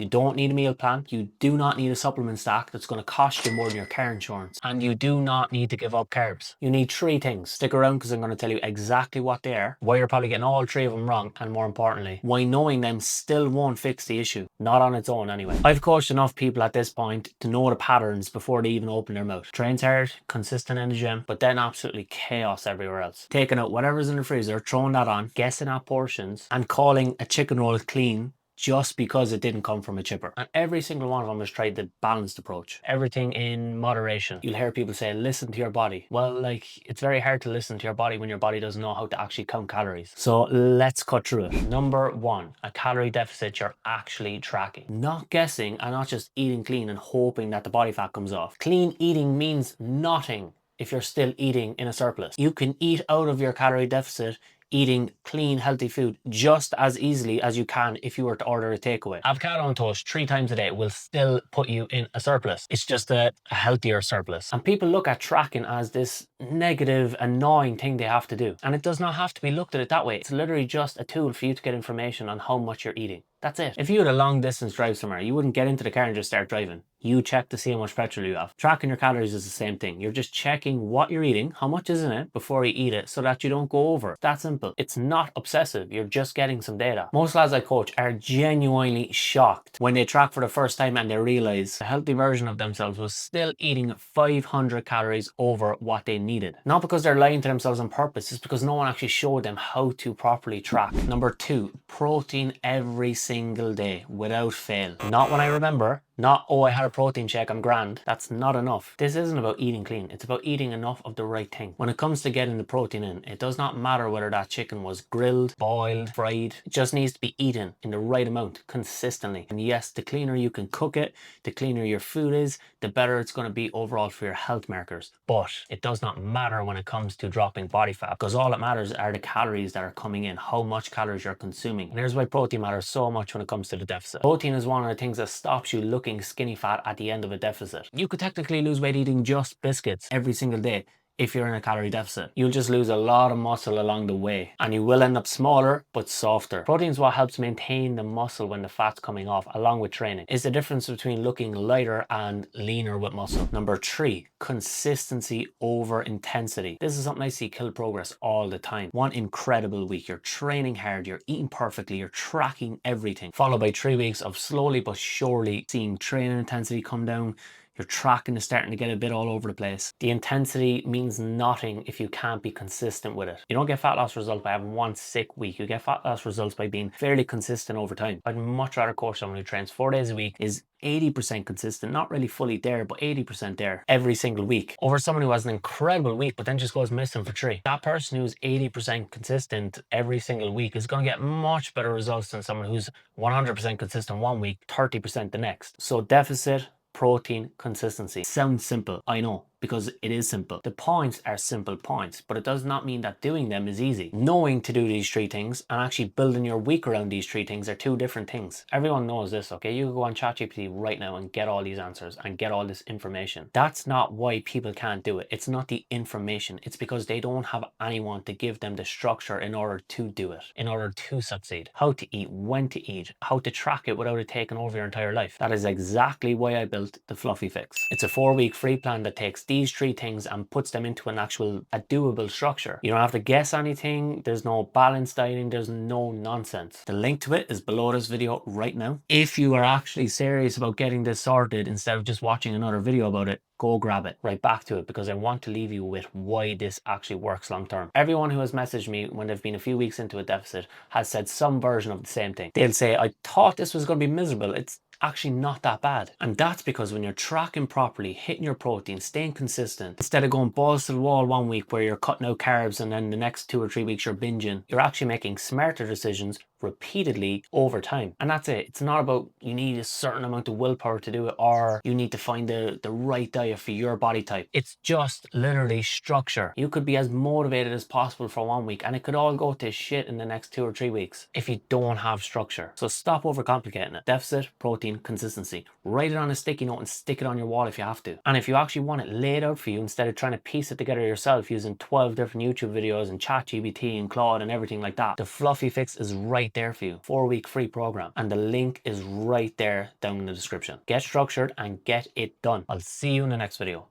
You don't need a meal plan. You do not need a supplement stack that's going to cost you more than your car insurance. And you do not need to give up carbs. You need 3 things. Stick around because I'm going to tell you exactly what they are, why you're probably getting all 3 of them wrong, and more importantly, why knowing them still won't fix the issue. Not on its own anyway. I've coached enough people at this point to know the patterns before they even open their mouth. Trains hard, consistent in the gym, but then absolutely chaos everywhere else. Taking out whatever's in the freezer, throwing that on, guessing at portions, and calling a chicken roll clean just because it didn't come from a chipper. And every single one of them has tried the balanced approach. Everything in moderation. You'll hear people say, listen to your body. Well, like, it's very hard to listen to your body when your body doesn't know how to actually count calories. So let's cut through it. Number 1, a calorie deficit you're actually tracking. Not guessing and not just eating clean and hoping that the body fat comes off. Clean eating means nothing if you're still eating in a surplus. You can eat out of your calorie deficit eating clean, healthy food just as easily as you can if you were to order a takeaway. Avocado on toast 3 times a day will still put you in a surplus. It's just a healthier surplus. And people look at tracking as this negative, annoying thing they have to do. And it does not have to be looked at it that way. It's literally just a tool for you to get information on how much you're eating. That's it. If you had a long distance drive somewhere, you wouldn't get into the car and just start driving. You check to see how much petrol you have. Tracking your calories is the same thing. You're just checking what you're eating, how much is in it before you eat it so that you don't go over. That simple. It's not obsessive. You're just getting some data. Most lads I coach are genuinely shocked when they track for the first time and they realize the healthy version of themselves was still eating 500 calories over what they needed. Not because they're lying to themselves on purpose, it's because no one actually showed them how to properly track. Number 2, protein every single day without fail. Not when I remember. Not, oh, I had a protein shake, I'm grand. That's not enough. This isn't about eating clean. It's about eating enough of the right thing. When it comes to getting the protein in, it does not matter whether that chicken was grilled, boiled, fried. It just needs to be eaten in the right amount consistently. And yes, the cleaner you can cook it, the cleaner your food is, the better it's going to be overall for your health markers. But it does not matter when it comes to dropping body fat, because all that matters are the calories that are coming in, how much calories you're consuming. And here's why protein matters so much when it comes to the deficit. Protein is one of the things that stops you looking skinny fat at the end of a deficit. You could technically lose weight eating just biscuits every single day if you're in a calorie deficit. You'll just lose a lot of muscle along the way and you will end up smaller but softer. Protein is what helps maintain the muscle when the fat's coming off, along with training. It's the difference between looking lighter and leaner with muscle. Number 3, consistency over intensity. This is something I see kill progress all the time. One incredible week, you're training hard, you're eating perfectly, you're tracking everything, followed by 3 weeks of slowly but surely seeing training intensity come down. Your tracking is starting to get a bit all over the place. The intensity means nothing if you can't be consistent with it. You don't get fat loss results by having one sick week. You get fat loss results by being fairly consistent over time. I'd much rather coach someone who trains 4 days a week, is 80% consistent, not really fully there, but 80% there every single week, over someone who has an incredible week but then just goes missing for 3. That person who's 80% consistent every single week is going to get much better results than someone who's 100% consistent one week, 30% the next. So deficit, protein, consistency. Sounds simple, I know, because it is simple. The points are simple points, but it does not mean that doing them is easy. Knowing to do these 3 things and actually building your week around these 3 things are 2 different things. Everyone knows this, okay? You can go on ChatGPT right now and get all these answers and get all this information. That's not why people can't do it. It's not the information. It's because they don't have anyone to give them the structure in order to do it, in order to succeed. How to eat, when to eat, how to track it without it taking over your entire life. That is exactly why I built the Fluffy Fix. It's a 4-week free plan that takes these 3 things and puts them into a doable structure. You don't have to guess anything. There's no balanced dieting. There's no nonsense. The link to it is below this video right now. If you are actually serious about getting this sorted instead of just watching another video about it, go grab it. Right back to it, because I want to leave you with why this actually works long term. Everyone who has messaged me when they've been a few weeks into a deficit has said some version of the same thing. They'll say, I thought this was going to be miserable. It's actually not that bad. And that's because when you're tracking properly, hitting your protein, staying consistent, instead of going balls to the wall one week where you're cutting out carbs and then the next 2 or 3 weeks you're binging, you're actually making smarter decisions repeatedly over time. And that's it. It's not about you need a certain amount of willpower to do it, or you need to find the right diet for your body type. It's just literally structure. You could be as motivated as possible for 1 week and it could all go to shit in the next 2 or 3 weeks if you don't have structure. So stop overcomplicating it. Deficit, protein, consistency. Write it on a sticky note and stick it on your wall if you have to. And if you actually want it laid out for you instead of trying to piece it together yourself using 12 different YouTube videos and ChatGPT and Claude and everything like that, the Fluffy Fix is right right there for you. 4-week free program. And the link is right there down in the description. Get structured and get it done. I'll see you in the next video.